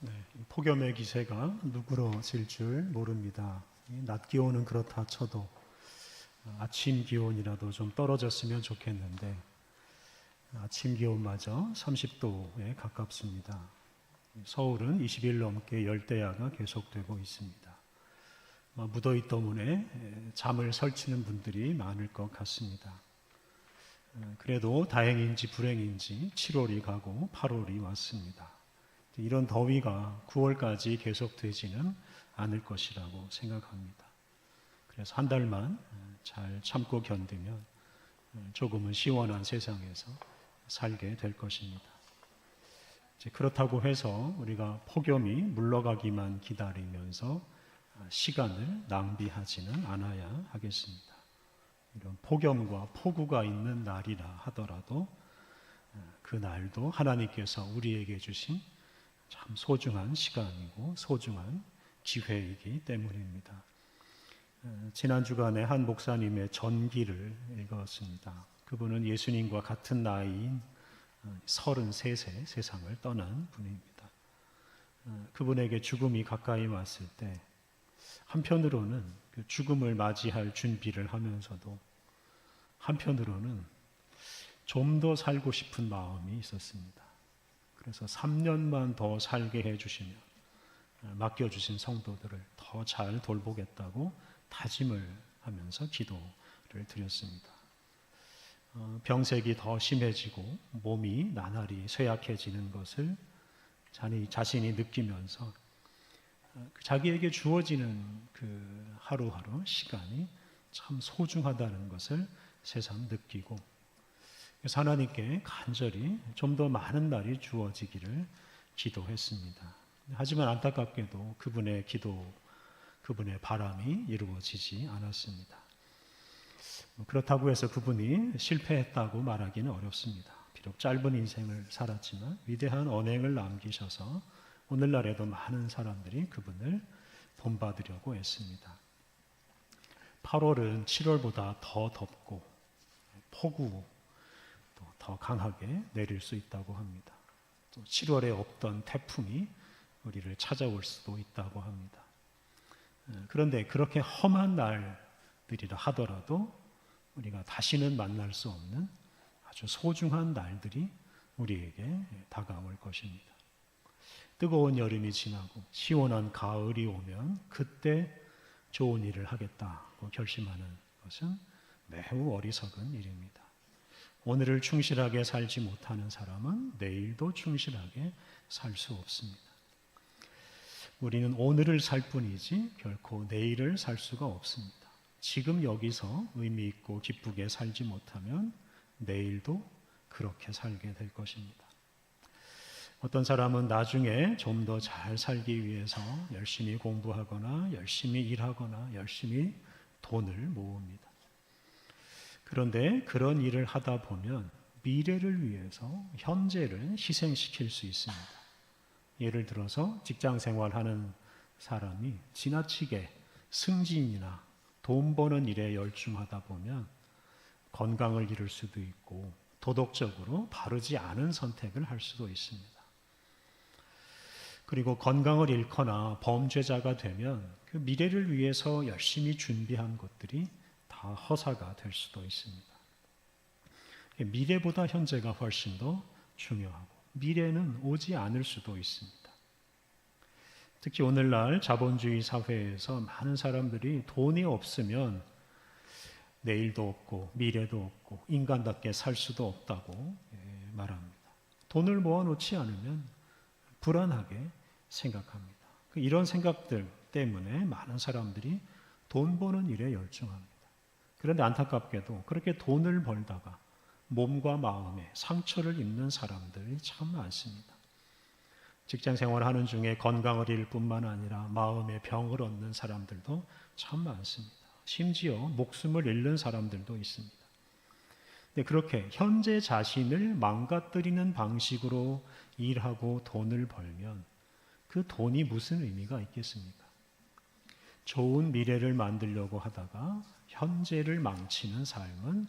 네, 폭염의 기세가 누그러질 줄 모릅니다. 낮 기온은 그렇다 쳐도 아침 기온이라도 좀 떨어졌으면 좋겠는데 아침 기온마저 30도에 가깝습니다. 서울은 20일 넘게 열대야가 계속되고 있습니다. 무더위 때문에 잠을 설치는 분들이 많을 것 같습니다. 그래도 다행인지 불행인지 7월이 가고 8월이 왔습니다. 이런 더위가 9월까지 계속되지는 않을 것이라고 생각합니다. 그래서 한 달만 잘 참고 견디면 조금은 시원한 세상에서 살게 될 것입니다. 그렇다고 해서 우리가 폭염이 물러가기만 기다리면서 시간을 낭비하지는 않아야 하겠습니다. 이런 폭염과 폭우가 있는 날이라 하더라도 그 날도 하나님께서 우리에게 주신 참 소중한 시간이고 소중한 기회이기 때문입니다. 지난 주간에 한 목사님의 전기를 읽었습니다. 그분은 예수님과 같은 나이인 33세 세상을 떠난 분입니다. 그분에게 죽음이 가까이 왔을 때 한편으로는 그 죽음을 맞이할 준비를 하면서도 한편으로는 좀 더 살고 싶은 마음이 있었습니다. 그래서 3년만 더 살게 해주시면 맡겨주신 성도들을 더 잘 돌보겠다고 다짐을 하면서 기도를 드렸습니다. 병색이 더 심해지고 몸이 나날이 쇠약해지는 것을 자신이 느끼면서 자기에게 주어지는 그 하루하루 시간이 참 소중하다는 것을 새삼 느끼고 그래서 하나님께 간절히 좀 더 많은 날이 주어지기를 기도했습니다. 하지만 안타깝게도 그분의 기도, 그분의 바람이 이루어지지 않았습니다. 그렇다고 해서 그분이 실패했다고 말하기는 어렵습니다. 비록 짧은 인생을 살았지만 위대한 언행을 남기셔서 오늘날에도 많은 사람들이 그분을 본받으려고 했습니다. 8월은 7월보다 더 덥고 폭우 더 강하게 내릴 수 있다고 합니다. 또 7월에 없던 태풍이 우리를 찾아올 수도 있다고 합니다. 그런데 그렇게 험한 날들이라 하더라도 우리가 다시는 만날 수 없는 아주 소중한 날들이 우리에게 다가올 것입니다. 뜨거운 여름이 지나고 시원한 가을이 오면 그때 좋은 일을 하겠다고 결심하는 것은 매우 어리석은 일입니다. 오늘을 충실하게 살지 못하는 사람은 내일도 충실하게 살 수 없습니다. 우리는 오늘을 살 뿐이지 결코 내일을 살 수가 없습니다. 지금 여기서 의미 있고 기쁘게 살지 못하면 내일도 그렇게 살게 될 것입니다. 어떤 사람은 나중에 좀 더 잘 살기 위해서 열심히 공부하거나 열심히 일하거나 열심히 돈을 모읍니다. 그런데 그런 일을 하다 보면 미래를 위해서 현재를 희생시킬 수 있습니다. 예를 들어서 직장 생활하는 사람이 지나치게 승진이나 돈 버는 일에 열중하다 보면 건강을 잃을 수도 있고 도덕적으로 바르지 않은 선택을 할 수도 있습니다. 그리고 건강을 잃거나 범죄자가 되면 그 미래를 위해서 열심히 준비한 것들이 다 허사가 될 수도 있습니다. 미래보다 현재가 훨씬 더 중요하고 미래는 오지 않을 수도 있습니다. 특히 오늘날 자본주의 사회에서 많은 사람들이 돈이 없으면 내일도 없고 미래도 없고 인간답게 살 수도 없다고 말합니다. 돈을 모아놓지 않으면 불안하게 생각합니다. 이런 생각들 때문에 많은 사람들이 돈 버는 일에 열중합니다. 그런데 안타깝게도 그렇게 돈을 벌다가 몸과 마음에 상처를 입는 사람들이 참 많습니다. 직장 생활하는 중에 건강을 잃을 뿐만 아니라 마음의 병을 얻는 사람들도 참 많습니다. 심지어 목숨을 잃는 사람들도 있습니다. 근데 그렇게 현재 자신을 망가뜨리는 방식으로 일하고 돈을 벌면 그 돈이 무슨 의미가 있겠습니까? 좋은 미래를 만들려고 하다가 현재를 망치는 삶은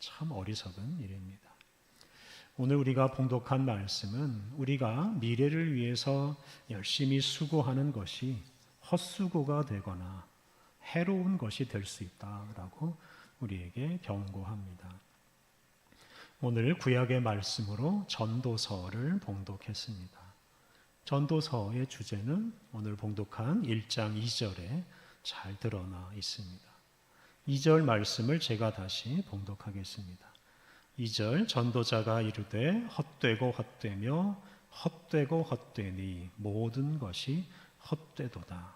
참 어리석은 일입니다. 오늘 우리가 봉독한 말씀은 우리가 미래를 위해서 열심히 수고하는 것이 헛수고가 되거나 해로운 것이 될 수 있다라고 우리에게 경고합니다. 오늘 구약의 말씀으로 전도서를 봉독했습니다. 전도서의 주제는 오늘 봉독한 1장 2절에 잘 드러나 있습니다. 2절 말씀을 제가 다시 봉독하겠습니다. 2절 전도자가 이르되 헛되고 헛되며 헛되고 헛되니 모든 것이 헛되도다.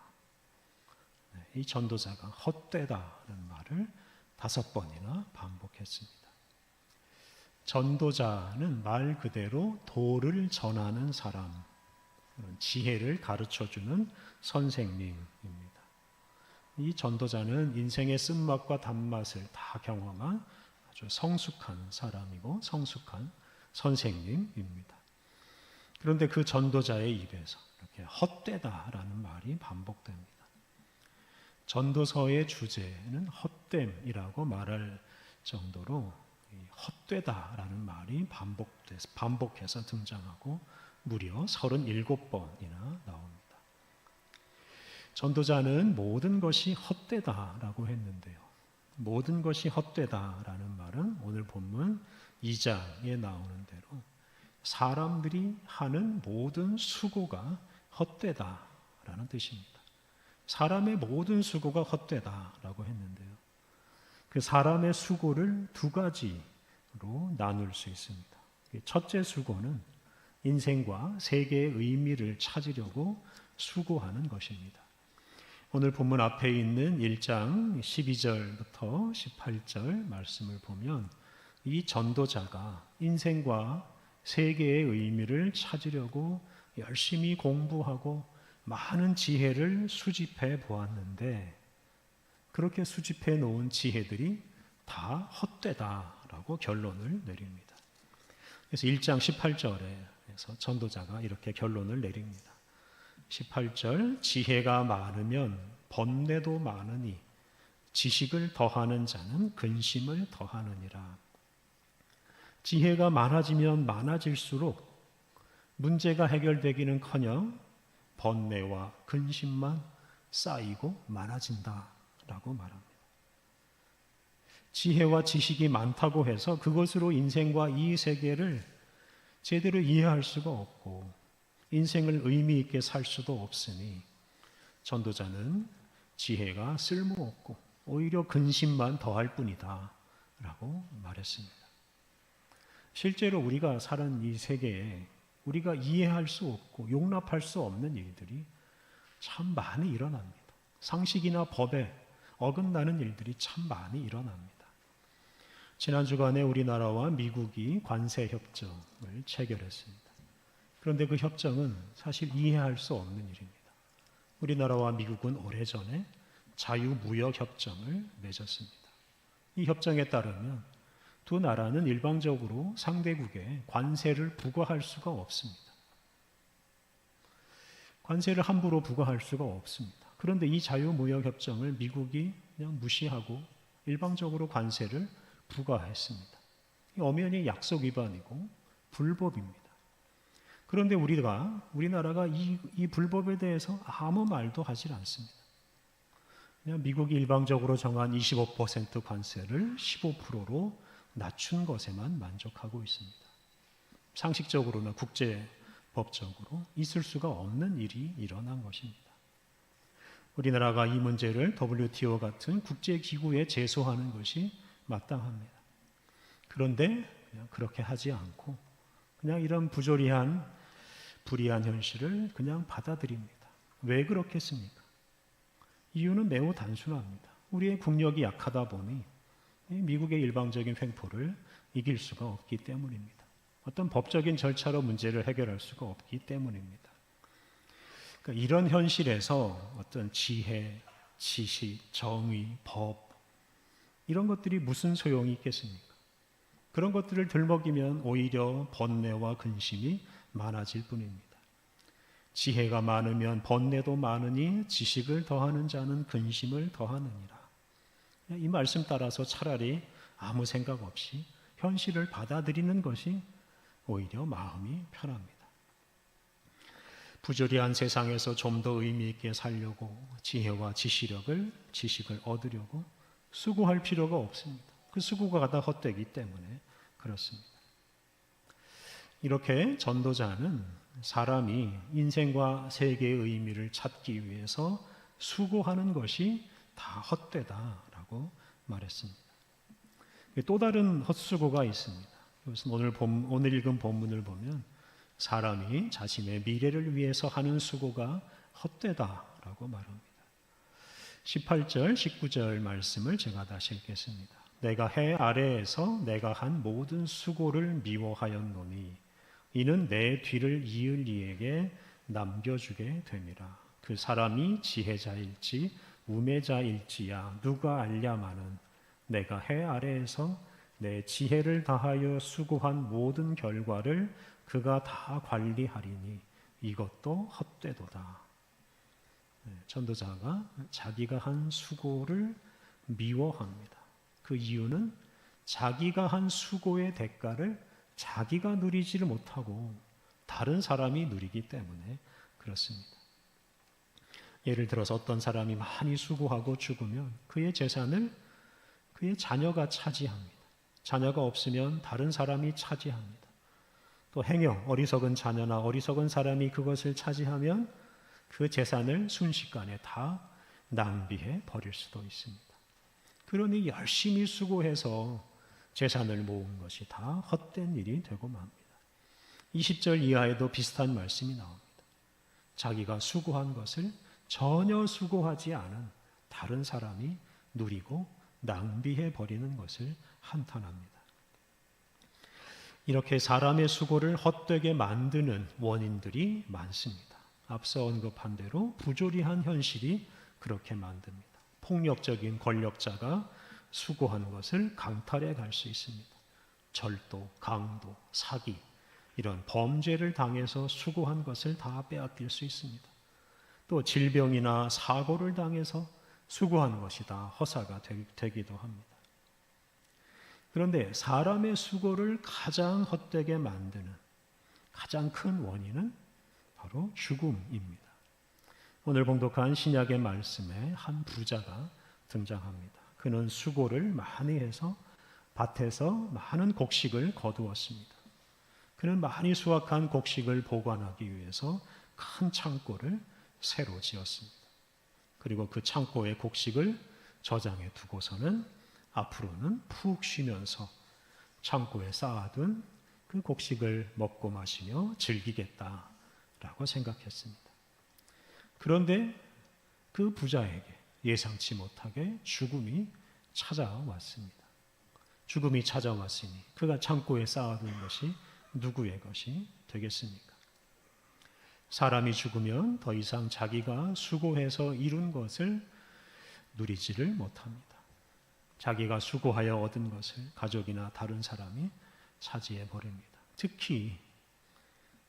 이 전도자가 헛되다는 말을 5번이나 반복했습니다. 전도자는 말 그대로 도를 전하는 사람, 지혜를 가르쳐주는 선생님입니다. 이 전도자는 인생의 쓴맛과 단맛을 다 경험한 아주 성숙한 사람이고 성숙한 선생님입니다. 그런데 그 전도자의 입에서 이렇게 헛되다라는 말이 반복됩니다. 전도서의 주제는 헛됨이라고 말할 정도로 헛되다라는 말이 반복해서 등장하고 무려 37번이나 나옵니다. 전도자는 모든 것이 헛되다라고 했는데요. 모든 것이 헛되다라는 말은 오늘 본문 2장에 나오는 대로 사람들이 하는 모든 수고가 헛되다라는 뜻입니다. 사람의 모든 수고가 헛되다라고 했는데요. 그 사람의 수고를 2가지로 나눌 수 있습니다. 첫째 수고는 인생과 세계의 의미를 찾으려고 수고하는 것입니다. 오늘 본문 앞에 있는 1장 12절부터 18절 말씀을 보면 이 전도자가 인생과 세계의 의미를 찾으려고 열심히 공부하고 많은 지혜를 수집해 보았는데 그렇게 수집해 놓은 지혜들이 다 헛되다라고 결론을 내립니다. 그래서 1장 18절에서 전도자가 이렇게 결론을 내립니다. 18절 지혜가 많으면 번뇌도 많으니 지식을 더하는 자는 근심을 더하느니라. 지혜가 많아지면 많아질수록 문제가 해결되기는커녕 번뇌와 근심만 쌓이고 많아진다라고 말합니다. 지혜와 지식이 많다고 해서 그것으로 인생과 이 세계를 제대로 이해할 수가 없고 인생을 의미 있게 살 수도 없으니 전도자는 지혜가 쓸모없고 오히려 근심만 더할 뿐이다 라고 말했습니다. 실제로 우리가 사는 이 세계에 우리가 이해할 수 없고 용납할 수 없는 일들이 참 많이 일어납니다. 상식이나 법에 어긋나는 일들이 참 많이 일어납니다. 지난 주간에 우리나라와 미국이 관세 협정을 체결했습니다. 그런데 그 협정은 사실 이해할 수 없는 일입니다. 우리나라와 미국은 오래전에 자유무역협정을 맺었습니다. 이 협정에 따르면 두 나라는 일방적으로 상대국에 관세를 부과할 수가 없습니다. 관세를 함부로 부과할 수가 없습니다. 그런데 이 자유무역협정을 미국이 그냥 무시하고 일방적으로 관세를 부과했습니다. 엄연히 약속 위반이고 불법입니다. 그런데 우리나라가 이 불법에 대해서 아무 말도 하질 않습니다. 그냥 미국이 일방적으로 정한 25% 관세를 15%로 낮춘 것에만 만족하고 있습니다. 상식적으로나 국제법적으로 있을 수가 없는 일이 일어난 것입니다. 우리나라가 이 문제를 WTO 같은 국제기구에 제소하는 것이 마땅합니다. 그런데 그냥 그렇게 하지 않고 그냥 이런 불리한 현실을 그냥 받아들입니다. 왜 그렇겠습니까? 이유는 매우 단순합니다. 우리의 국력이 약하다 보니 미국의 일방적인 횡포를 이길 수가 없기 때문입니다. 어떤 법적인 절차로 문제를 해결할 수가 없기 때문입니다. 그러니까 이런 현실에서 어떤 지혜, 지식, 정의, 법 이런 것들이 무슨 소용이 있겠습니까? 그런 것들을 들먹이면 오히려 번뇌와 근심이 많아질 뿐입니다. 지혜가 많으면 번뇌도 많으니 지식을 더하는 자는 근심을 더하느니라. 이 말씀 따라서 차라리 아무 생각 없이 현실을 받아들이는 것이 오히려 마음이 편합니다. 부조리한 세상에서 좀 더 의미 있게 살려고 지혜와 지식을 얻으려고 수고할 필요가 없습니다. 그 수고가 다 헛되기 때문에 그렇습니다. 이렇게 전도자는 사람이 인생과 세계의 의미를 찾기 위해서 수고하는 것이 다 헛되다라고 말했습니다. 또 다른 헛수고가 있습니다. 그것은 오늘 읽은 본문을 보면 사람이 자신의 미래를 위해서 하는 수고가 헛되다라고 말합니다. 18절, 19절 말씀을 제가 다시 읽겠습니다. 내가 해 아래에서 내가 한 모든 수고를 미워하였노니 이는 내 뒤를 이을 이에게 남겨주게 됨이라. 그 사람이 지혜자일지 우매자일지야 누가 알랴마는 내가 해 아래에서 내 지혜를 다하여 수고한 모든 결과를 그가 다 관리하리니 이것도 헛되도다. 전도자가 자기가 한 수고를 미워합니다. 그 이유는 자기가 한 수고의 대가를 자기가 누리지를 못하고 다른 사람이 누리기 때문에 그렇습니다. 예를 들어서 어떤 사람이 많이 수고하고 죽으면 그의 재산을 그의 자녀가 차지합니다. 자녀가 없으면 다른 사람이 차지합니다. 또 행여 어리석은 자녀나 어리석은 사람이 그것을 차지하면 그 재산을 순식간에 다 낭비해 버릴 수도 있습니다. 그러니 열심히 수고해서 재산을 모은 것이 다 헛된 일이 되고 맙니다. 20절 이하에도 비슷한 말씀이 나옵니다. 자기가 수고한 것을 전혀 수고하지 않은 다른 사람이 누리고 낭비해 버리는 것을 한탄합니다. 이렇게 사람의 수고를 헛되게 만드는 원인들이 많습니다. 앞서 언급한 대로 부조리한 현실이 그렇게 만듭니다. 폭력적인 권력자가 수고한 것을 강탈해 갈 수 있습니다. 절도, 강도, 사기 이런 범죄를 당해서 수고한 것을 다 빼앗길 수 있습니다. 또 질병이나 사고를 당해서 수고한 것이 다 허사가 되기도 합니다. 그런데 사람의 수고를 가장 헛되게 만드는 가장 큰 원인은 바로 죽음입니다. 오늘 봉독한 신약의 말씀에 한 부자가 등장합니다. 그는 수고를 많이 해서 밭에서 많은 곡식을 거두었습니다. 그는 많이 수확한 곡식을 보관하기 위해서 큰 창고를 새로 지었습니다. 그리고 그 창고에 곡식을 저장해 두고서는 앞으로는 푹 쉬면서 창고에 쌓아둔 그 곡식을 먹고 마시며 즐기겠다라고 생각했습니다. 그런데 그 부자에게 예상치 못하게 죽음이 찾아왔습니다. 죽음이 찾아왔으니 그가 창고에 쌓아둔 것이 누구의 것이 되겠습니까? 사람이 죽으면 더 이상 자기가 수고해서 이룬 것을 누리지를 못합니다. 자기가 수고하여 얻은 것을 가족이나 다른 사람이 차지해 버립니다. 특히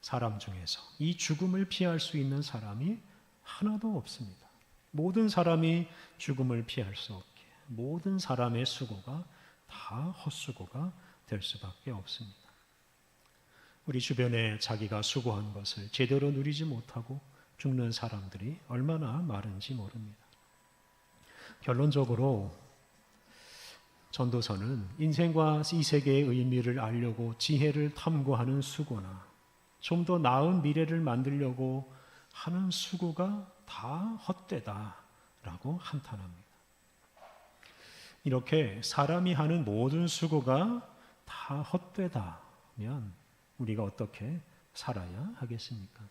사람 중에서 이 죽음을 피할 수 있는 사람이 하나도 없습니다. 모든 사람이 죽음을 피할 수 없게 모든 사람의 수고가 다 헛수고가 될 수밖에 없습니다. 우리 주변에 자기가 수고한 것을 제대로 누리지 못하고 죽는 사람들이 얼마나 많은지 모릅니다. 결론적으로 전도서는 인생과 이 세계의 의미를 알려고 지혜를 탐구하는 수고나 좀 더 나은 미래를 만들려고 하는 수고가 다 헛되다라고 한탄합니다. 이렇게 사람이 하는 모든 수고가 다 헛되다면 우리가 어떻게 살아야 하겠습니까?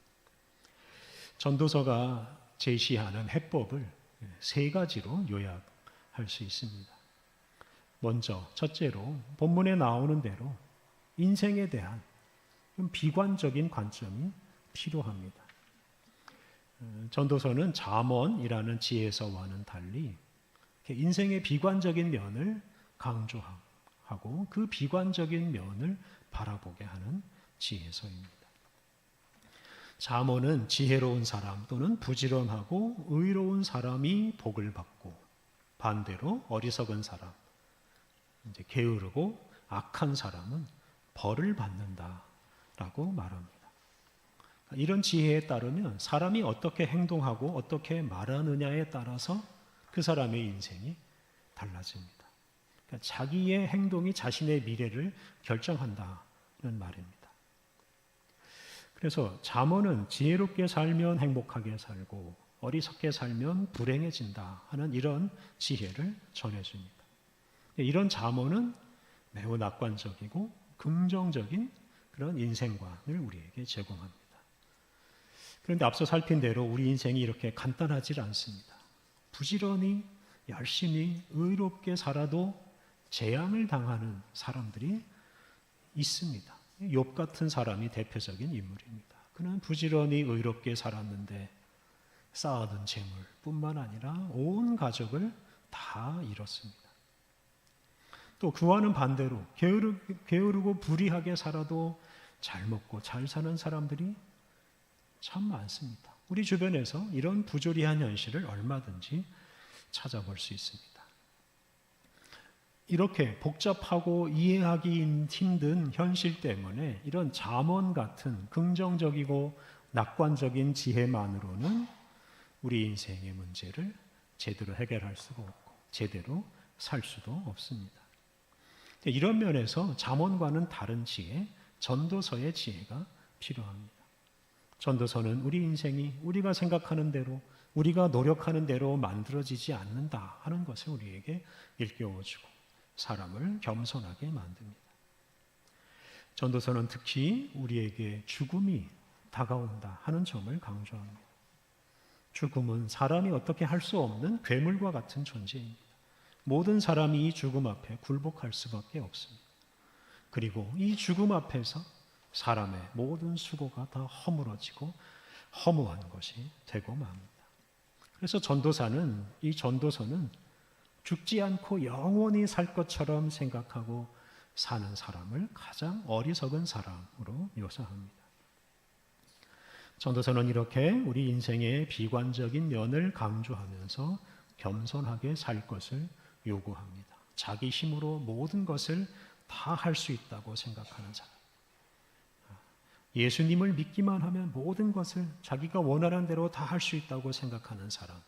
전도서가 제시하는 해법을 세 가지로 요약할 수 있습니다. 먼저 첫째로 본문에 나오는 대로 인생에 대한 비관적인 관점이 필요합니다. 전도서는 잠언이라는 지혜서와는 달리 인생의 비관적인 면을 강조하고 그 비관적인 면을 바라보게 하는 지혜서입니다. 잠언은 지혜로운 사람 또는 부지런하고 의로운 사람이 복을 받고 반대로 어리석은 사람, 게으르고 악한 사람은 벌을 받는다 라고 말합니다. 이런 지혜에 따르면 사람이 어떻게 행동하고 어떻게 말하느냐에 따라서 그 사람의 인생이 달라집니다. 그러니까 자기의 행동이 자신의 미래를 결정한다는 말입니다. 그래서 잠언은 지혜롭게 살면 행복하게 살고 어리석게 살면 불행해진다 하는 이런 지혜를 전해줍니다. 이런 잠언은 매우 낙관적이고 긍정적인 그런 인생관을 우리에게 제공합니다. 그런데 앞서 살핀 대로 우리 인생이 이렇게 간단하지 않습니다. 부지런히 열심히 의롭게 살아도 재앙을 당하는 사람들이 있습니다. 욥 같은 사람이 대표적인 인물입니다. 그는 부지런히 의롭게 살았는데 쌓아둔 재물뿐만 아니라 온 가족을 다 잃었습니다. 또 그와는 반대로 게으르고 불의하게 살아도 잘 먹고 잘 사는 사람들이 참 많습니다. 우리 주변에서 이런 부조리한 현실을 얼마든지 찾아볼 수 있습니다. 이렇게 복잡하고 이해하기 힘든 현실 때문에 이런 잠언 같은 긍정적이고 낙관적인 지혜만으로는 우리 인생의 문제를 제대로 해결할 수가 없고 제대로 살 수도 없습니다. 이런 면에서 잠언과는 다른 지혜, 전도서의 지혜가 필요합니다. 전도서는 우리 인생이 우리가 생각하는 대로 우리가 노력하는 대로 만들어지지 않는다 하는 것을 우리에게 일깨워주고 사람을 겸손하게 만듭니다. 전도서는 특히 우리에게 죽음이 다가온다 하는 점을 강조합니다. 죽음은 사람이 어떻게 할 수 없는 괴물과 같은 존재입니다. 모든 사람이 이 죽음 앞에 굴복할 수밖에 없습니다. 그리고 이 죽음 앞에서 사람의 모든 수고가 다 허물어지고 허무한 것이 되고 맙니다. 그래서 이 전도서는 죽지 않고 영원히 살 것처럼 생각하고 사는 사람을 가장 어리석은 사람으로 묘사합니다. 전도서는 이렇게 우리 인생의 비관적인 면을 강조하면서 겸손하게 살 것을 요구합니다. 자기 힘으로 모든 것을 다 할 수 있다고 생각하는 사람. 예수님을 믿기만 하면 모든 것을 자기가 원하는 대로 다 할 수 있다고 생각하는 사람.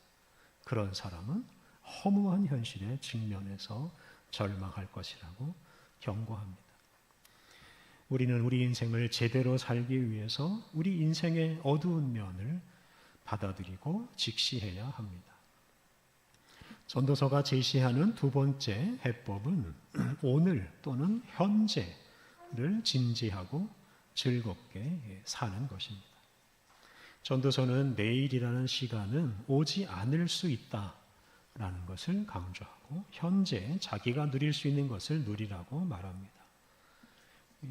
그런 사람은 허무한 현실에 직면해서 절망할 것이라고 경고합니다. 우리는 우리 인생을 제대로 살기 위해서 우리 인생의 어두운 면을 받아들이고 직시해야 합니다. 전도서가 제시하는 두 번째 해법은 오늘 또는 현재를 진지하고 즐겁게 사는 것입니다. 전도서는 내일이라는 시간은 오지 않을 수 있다라는 것을 강조하고 현재 자기가 누릴 수 있는 것을 누리라고 말합니다.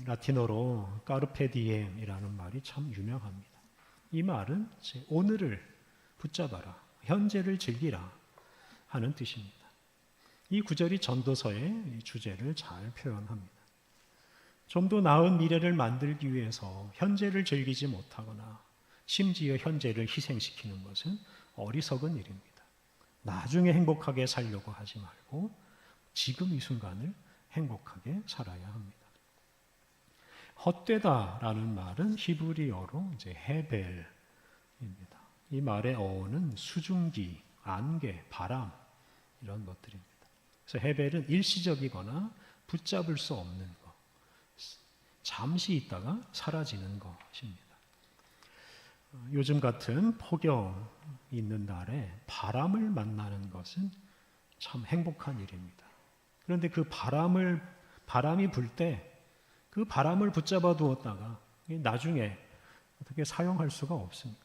라틴어로 까르페 디엠이라는 말이 참 유명합니다. 이 말은 오늘을 붙잡아라, 현재를 즐기라 하는 뜻입니다. 이 구절이 전도서의 주제를 잘 표현합니다. 좀 더 나은 미래를 만들기 위해서 현재를 즐기지 못하거나 심지어 현재를 희생시키는 것은 어리석은 일입니다. 나중에 행복하게 살려고 하지 말고 지금 이 순간을 행복하게 살아야 합니다. 헛되다라는 말은 히브리어로 헤벨입니다. 이 말의 어원은 수증기, 안개, 바람 이런 것들입니다. 그래서 헤벨은 일시적이거나 붙잡을 수 없는 것, 잠시 있다가 사라지는 것입니다. 요즘 같은 폭염 있는 날에 바람을 만나는 것은 참 행복한 일입니다. 그런데 그 바람이 불 때 그 바람을 붙잡아 두었다가 나중에 어떻게 사용할 수가 없습니다.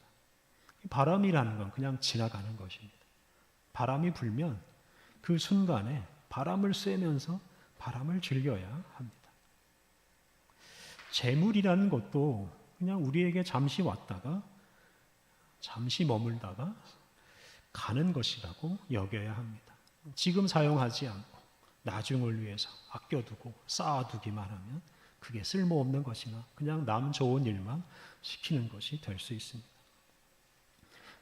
바람이라는 건 그냥 지나가는 것입니다. 바람이 불면 그 순간에 바람을 쐬면서 바람을 즐겨야 합니다. 재물이라는 것도 그냥 우리에게 잠시 왔다가 잠시 머물다가 가는 것이라고 여겨야 합니다. 지금 사용하지 않고 나중을 위해서 아껴두고 쌓아두기만 하면 그게 쓸모없는 것이나 그냥 남 좋은 일만 시키는 것이 될 수 있습니다.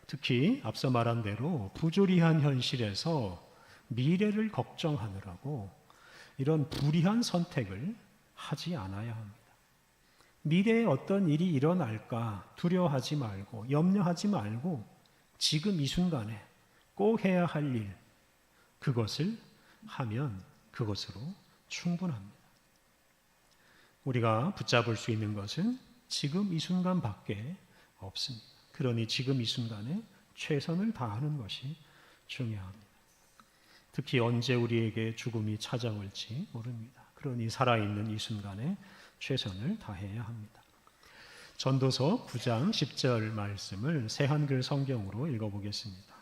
특히 앞서 말한 대로 부조리한 현실에서 미래를 걱정하느라고 이런 불의한 선택을 하지 않아야 합니다. 미래에 어떤 일이 일어날까 두려워하지 말고 염려하지 말고 지금 이 순간에 꼭 해야 할 일, 그것을 하면 그것으로 충분합니다. 우리가 붙잡을 수 있는 것은 지금 이 순간밖에 없습니다. 그러니 지금 이 순간에 최선을 다하는 것이 중요합니다. 특히 언제 우리에게 죽음이 찾아올지 모릅니다. 그러니 살아있는 이 순간에 최선을 다해야 합니다. 전도서 9장 10절 말씀을 새한글 성경으로 읽어보겠습니다.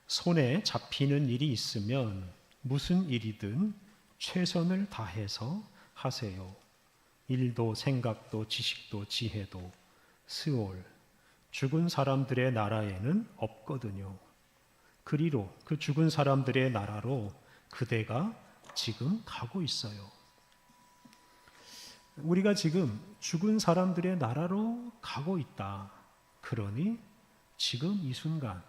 손에 잡히는 일이 있으면 무슨 일이든 최선을 다해서 하세요. 일도 생각도 지식도 지혜도 스올 죽은 사람들의 나라에는 없거든요. 그리로 그 죽은 사람들의 나라로 그대가 지금 가고 있어요. 우리가 지금 죽은 사람들의 나라로 가고 있다. 그러니 지금 이 순간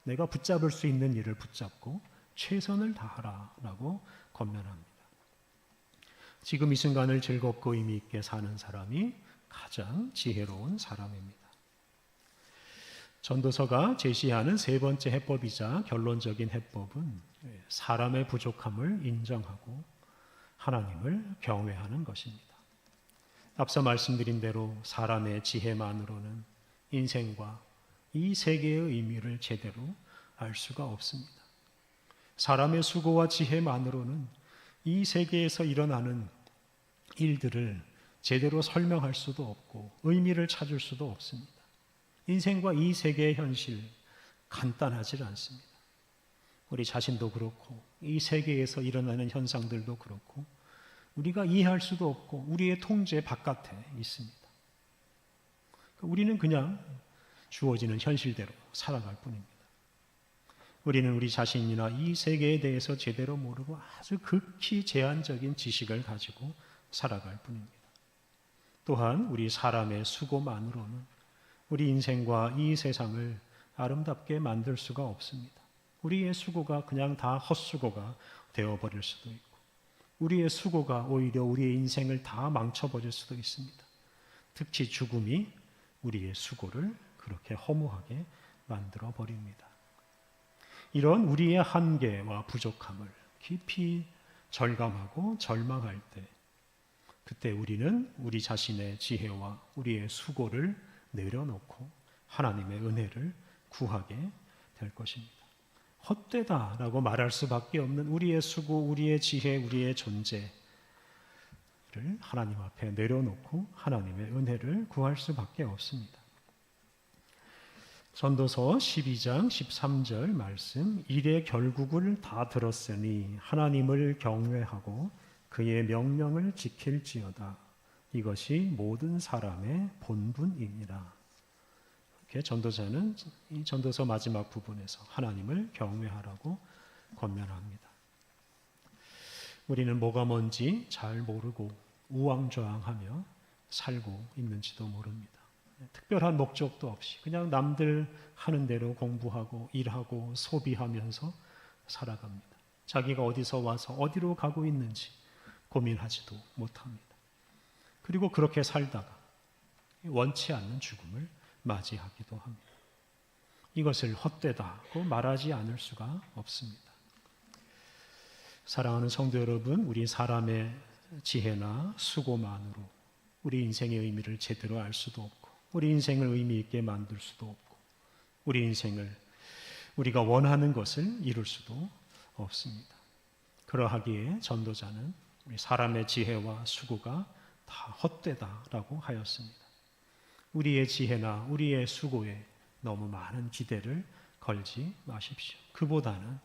내가 붙잡을 수 있는 일을 붙잡고 최선을 다하라라고 권면합니다. 지금 이 순간을 즐겁고 의미 있게 사는 사람이 가장 지혜로운 사람입니다. 전도서가 제시하는 세 번째 해법이자 결론적인 해법은 사람의 부족함을 인정하고 하나님을 경외하는 것입니다. 앞서 말씀드린 대로 사람의 지혜만으로는 인생과 이 세계의 의미를 제대로 알 수가 없습니다. 사람의 수고와 지혜만으로는 이 세계에서 일어나는 일들을 제대로 설명할 수도 없고 의미를 찾을 수도 없습니다. 인생과 이 세계의 현실 간단하지 않습니다. 우리 자신도 그렇고 이 세계에서 일어나는 현상들도 그렇고 우리가 이해할 수도 없고 우리의 통제 바깥에 있습니다. 우리는 그냥 주어지는 현실대로 살아갈 뿐입니다. 우리는 우리 자신이나 이 세계에 대해서 제대로 모르고 아주 극히 제한적인 지식을 가지고 살아갈 뿐입니다. 또한 우리 사람의 수고만으로는 우리 인생과 이 세상을 아름답게 만들 수가 없습니다. 우리의 수고가 그냥 다 헛수고가 되어버릴 수도 있고 우리의 수고가 오히려 우리의 인생을 다 망쳐버릴 수도 있습니다. 특히 죽음이 우리의 수고를 그렇게 허무하게 만들어 버립니다. 이런 우리의 한계와 부족함을 깊이 절감하고 절망할 때 그때 우리는 우리 자신의 지혜와 우리의 수고를 내려놓고 하나님의 은혜를 구하게 될 것입니다. 헛되다라고 말할 수밖에 없는 우리의 수고, 우리의 지혜, 우리의 존재를 하나님 앞에 내려놓고 하나님의 은혜를 구할 수밖에 없습니다. 전도서 12장 13절 말씀, 일의 결국을 다 들었으니 하나님을 경외하고 그의 명령을 지킬지어다. 이것이 모든 사람의 본분이니라. 이렇게 전도자는 이 전도서 마지막 부분에서 하나님을 경외하라고 권면합니다. 우리는 뭐가 뭔지 잘 모르고 우왕좌왕하며 살고 있는지도 모릅니다. 특별한 목적도 없이 그냥 남들 하는 대로 공부하고 일하고 소비하면서 살아갑니다. 자기가 어디서 와서 어디로 가고 있는지 고민하지도 못합니다. 그리고 그렇게 살다가 원치 않는 죽음을 맞이하기도 합니다. 이것을 헛되다고 말하지 않을 수가 없습니다. 사랑하는 성도 여러분, 우리 사람의 지혜나 수고만으로 우리 인생의 의미를 제대로 알 수도 없고 우리 인생을 의미 있게 만들 수도 없고 우리 인생을 우리가 원하는 것을 이룰 수도 없습니다. 그러하기에 전도자는 우리 사람의 지혜와 수고가 다 헛되다라고 하였습니다. 우리의 지혜나 우리의 수고에 너무 많은 기대를 걸지 마십시오. 그보다는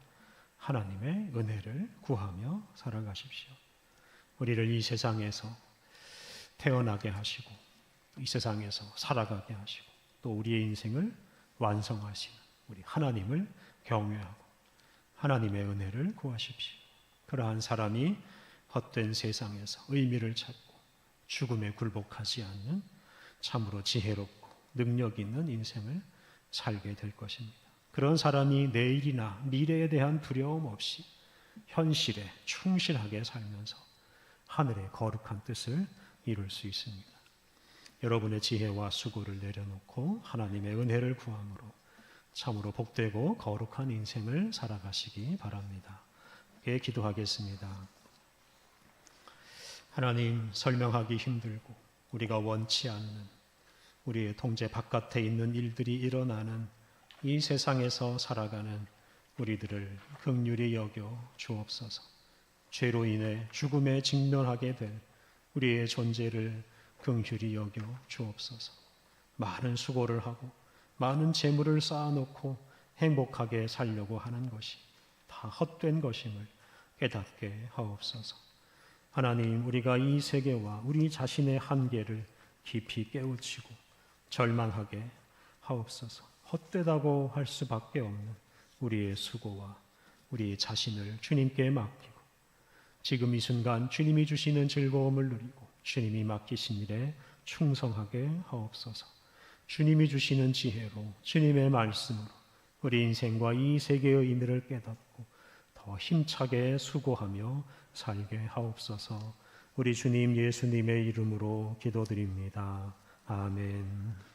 하나님의 은혜를 구하며 살아가십시오. 우리를 이 세상에서 태어나게 하시고 이 세상에서 살아가게 하시고 또 우리의 인생을 완성하시는 우리 하나님을 경외하고 하나님의 은혜를 구하십시오. 그러한 사람이 헛된 세상에서 의미를 찾고 죽음에 굴복하지 않는 참으로 지혜롭고 능력 있는 인생을 살게 될 것입니다. 그런 사람이 내일이나 미래에 대한 두려움 없이 현실에 충실하게 살면서 하늘의 거룩한 뜻을 이룰 수 있습니다. 여러분의 지혜와 수고를 내려놓고 하나님의 은혜를 구함으로 참으로 복되고 거룩한 인생을 살아가시기 바랍니다. 예, 기도하겠습니다. 하나님, 설명하기 힘들고 우리가 원치 않는 우리의 통제 바깥에 있는 일들이 일어나는 이 세상에서 살아가는 우리들을 긍휼히 여겨 주옵소서. 죄로 인해 죽음에 직면하게 될 우리의 존재를 긍휼히 여겨 주옵소서. 많은 수고를 하고 많은 재물을 쌓아놓고 행복하게 살려고 하는 것이 다 헛된 것임을 깨닫게 하옵소서. 하나님, 우리가 이 세계와 우리 자신의 한계를 깊이 깨우치고 절망하게 하옵소서. 헛되다고 할 수밖에 없는 우리의 수고와 우리 자신을 주님께 맡기고 지금 이 순간 주님이 주시는 즐거움을 누리고 주님이 맡기신 일에 충성하게 하옵소서. 주님이 주시는 지혜로 주님의 말씀으로 우리 인생과 이 세계의 의미를 깨닫고 더 힘차게 수고하며 살게 하옵소서. 우리 주님 예수님의 이름으로 기도드립니다. 아멘.